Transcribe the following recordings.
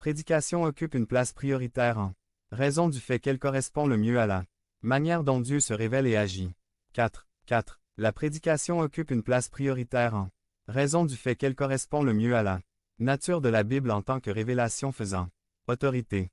prédication occupe une place prioritaire en raison du fait qu'elle correspond le mieux à la manière dont Dieu se révèle et agit. 4. La prédication occupe une place prioritaire en raison du fait qu'elle correspond le mieux à la nature de la Bible en tant que révélation faisant autorité.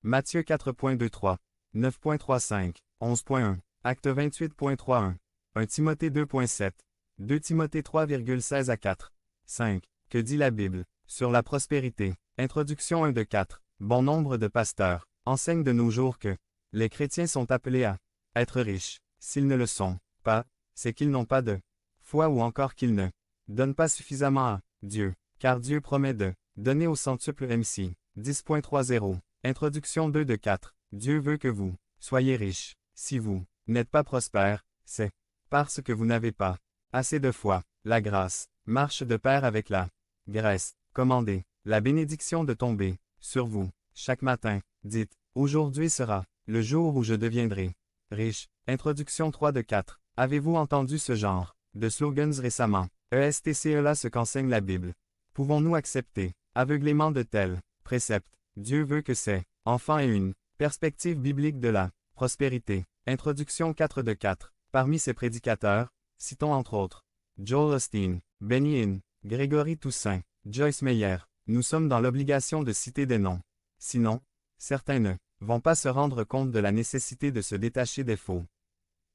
Matthieu 4.23, 9.35, 11.1, Acte 28.31, 1 Timothée 2.7, 2 Timothée 3,16 à 4, 5. Que dit la Bible sur la prospérité? Introduction 1 de 4. Bon nombre de pasteurs enseignent de nos jours que les chrétiens sont appelés à être riches. S'ils ne le sont pas, c'est qu'ils n'ont pas de foi ou encore qu'ils ne donnent pas suffisamment à Dieu, car Dieu promet de donner au centuple MC. 10.30. Introduction 2 de 4. Dieu veut que vous soyez riches. Si vous n'êtes pas prospère, c'est parce que vous n'avez pas assez de foi. La grâce marche de pair avec la graisse. Commandez la bénédiction de tomber sur vous chaque matin. Dites, aujourd'hui sera le jour où je deviendrai riche. Introduction 3 de 4. Avez-vous entendu ce genre de slogans récemment? ESTCE ce qu'enseigne la Bible. Pouvons-nous accepter aveuglément de tels préceptes? Dieu veut que ses enfants aient une perspective biblique de la prospérité. Introduction 4 de 4. Parmi ces prédicateurs, citons entre autres Joel Osteen, Benny Hinn, Grégory Toussaint, Joyce Meyer. Nous sommes dans l'obligation de citer des noms. Sinon, certains ne vont pas se rendre compte de la nécessité de se détacher des faux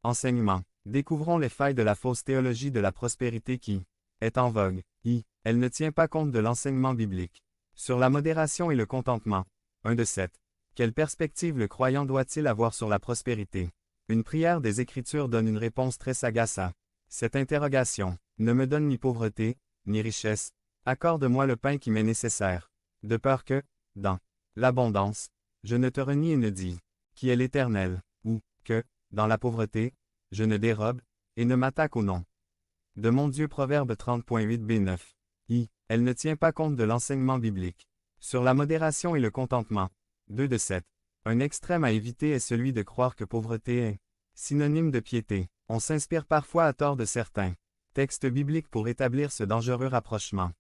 enseignements. Découvrons les failles de la fausse théologie de la prospérité qui est en vogue. Elle ne tient pas compte de l'enseignement biblique sur la modération et le contentement. 1 de 7. Quelle perspective le croyant doit-il avoir sur la prospérité? Une prière des Écritures donne une réponse très sagace à cette interrogation. Ne me donne ni pauvreté, ni richesse. Accorde-moi le pain qui m'est nécessaire. De peur que, dans l'abondance, je ne te renie et ne dise, qui est l'Éternel, ou que, dans la pauvreté, je ne dérobe, et ne m'attaque au nom de mon Dieu. Proverbe 30.8b9. Elle ne tient pas compte de l'enseignement biblique sur la modération et le contentement. 2 de 7. Un extrême à éviter est celui de croire que pauvreté est synonyme de piété. On s'inspire parfois à tort de certains textes bibliques pour établir ce dangereux rapprochement.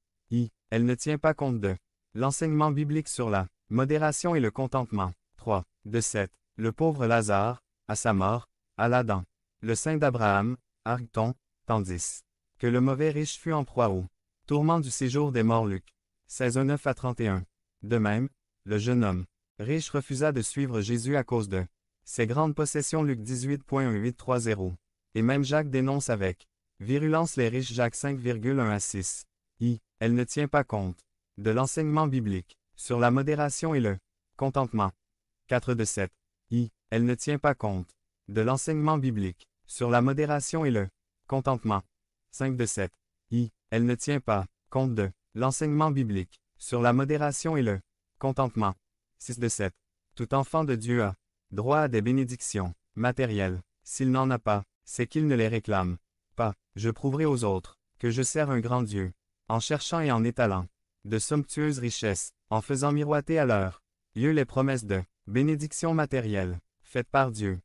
Elle ne tient pas compte de l'enseignement biblique sur la modération et le contentement. 3 de 7. Le pauvre Lazare, à sa mort, alla dans le sein d'Abraham, Arcton, tandis que le mauvais riche fut en proie au tourment du séjour des morts. Luc 16:9 à 31. De même, le jeune homme riche refusa de suivre Jésus à cause de ses grandes possessions. Luc 18.1830. Et même Jacques dénonce avec virulence les riches. Jacques 5,1 à 6. Elle ne tient pas compte de l'enseignement biblique sur la modération et le contentement. 4 de 7. Elle ne tient pas compte de l'enseignement biblique sur la modération et le contentement. 5 de 7. Elle ne tient pas compte de l'enseignement biblique sur la modération et le contentement. 6 de 7. Tout enfant de Dieu a droit à des bénédictions matérielles. S'il n'en a pas, c'est qu'il ne les réclame pas. Je prouverai aux autres que je sers un grand Dieu, en cherchant et en étalant de somptueuses richesses, en faisant miroiter à leur yeux les promesses de bénédictions matérielles faites par Dieu.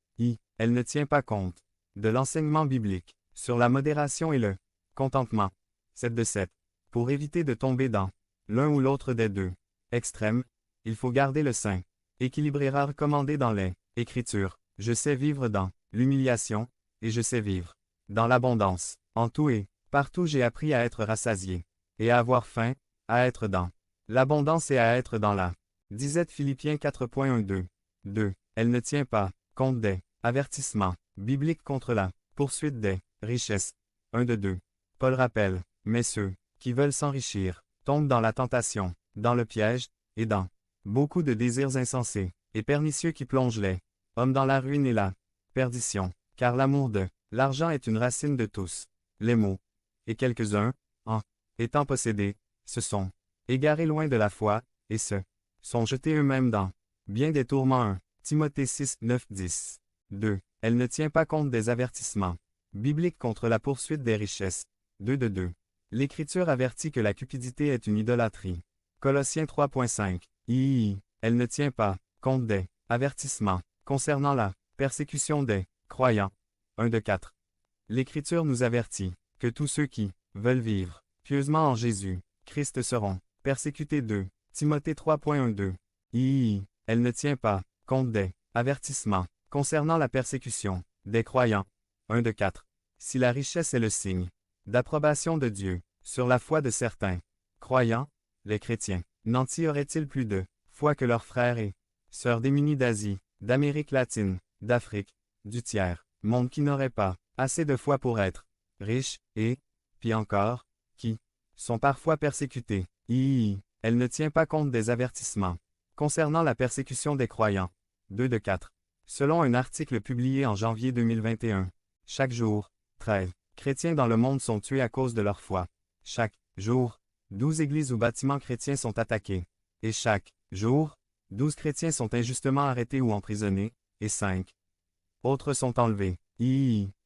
Elle ne tient pas compte de l'enseignement biblique sur la modération et le contentement. 7 de 7. Pour éviter de tomber dans l'un ou l'autre des deux extrêmes, il faut garder le saint équilibré recommandé dans les Écritures. Je sais vivre dans l'humiliation, et je sais vivre dans l'abondance. En tout et partout j'ai appris à être rassasié, et à avoir faim, à être dans l'abondance et à être dans la disette. Philippiens 4.12. 2. Elle ne tient pas compte des avertissements bibliques contre la poursuite des richesses. 1 de 2. Paul rappelle, mais ceux qui veulent s'enrichir tombent dans la tentation, dans le piège, et dans beaucoup de désirs insensés et pernicieux qui plongent les hommes dans la ruine et la perdition, car l'amour de l'argent est une racine de tous les maux, et quelques-uns, en étant possédés, se sont égarés loin de la foi, et se sont jetés eux-mêmes dans bien des tourments. 1 Timothée 6, 9, 10. 2. Elle ne tient pas compte des avertissements bibliques contre la poursuite des richesses. 2 de 2. L'Écriture avertit que la cupidité est une idolâtrie. Colossiens 3.5. Elle ne tient pas compte des avertissements concernant la persécution des croyants. 1 de 4. L'Écriture nous avertit que tous ceux qui veulent vivre pieusement en Jésus Christ seront persécutés. 2 Timothée 3.12. Elle ne tient pas compte des avertissements concernant la persécution des croyants. 1 de 4. Si la richesse est le signe d'approbation de Dieu sur la foi de certains croyants, les chrétiens n'en tireraient-ils plus de foi que leurs frères et sœurs démunis d'Asie, d'Amérique latine, d'Afrique, du tiers monde qui n'auraient pas assez de foi pour être riches et, puis encore, qui sont parfois persécutés. Elle ne tient pas compte des avertissements concernant la persécution des croyants. 2 de 4. Selon un article publié en janvier 2021, chaque jour, 13 chrétiens dans le monde sont tués à cause de leur foi. Chaque jour, 12 églises ou bâtiments chrétiens sont attaqués. Et chaque jour, 12 chrétiens sont injustement arrêtés ou emprisonnés, et 5 autres sont enlevés.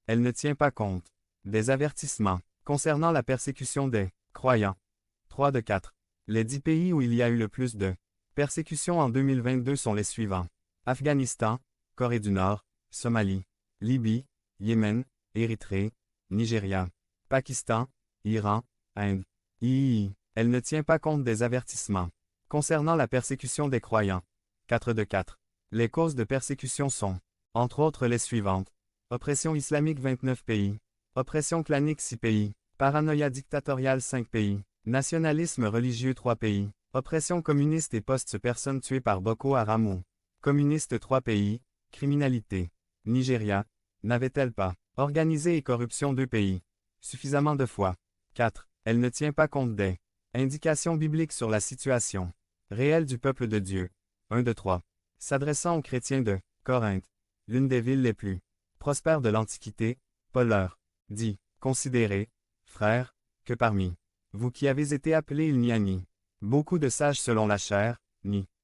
Elle ne tient pas compte des avertissements concernant la persécution des croyants. 3 de 4. Les 10 pays où il y a eu le plus de persécutions en 2022 sont les suivants. Afghanistan, Corée du Nord, Somalie, Libye, Yémen, Érythrée, Nigeria, Pakistan, Iran, Inde. Elle ne tient pas compte des avertissements concernant la persécution des croyants. 4 de 4. Les causes de persécution sont, entre autres, les suivantes. Oppression islamique 29 pays. Oppression clanique 6 pays. Paranoïa dictatoriale 5 pays. Nationalisme religieux 3 pays. Oppression communiste et personnes tuées par Boko Haram ou communiste 3 pays. Criminalité. Nigeria. N'avait-elle pas organisé et corruption 2 pays. Suffisamment de foi. 4. Elle ne tient pas compte des indications bibliques sur la situation réelle du peuple de Dieu. 1 de 3. S'adressant aux chrétiens de Corinthe, l'une des villes les plus prospères de l'Antiquité, Paul leur dit, considérez, frères, que parmi vous qui avez été appelés il n'y a ni beaucoup de sages selon la chair, ni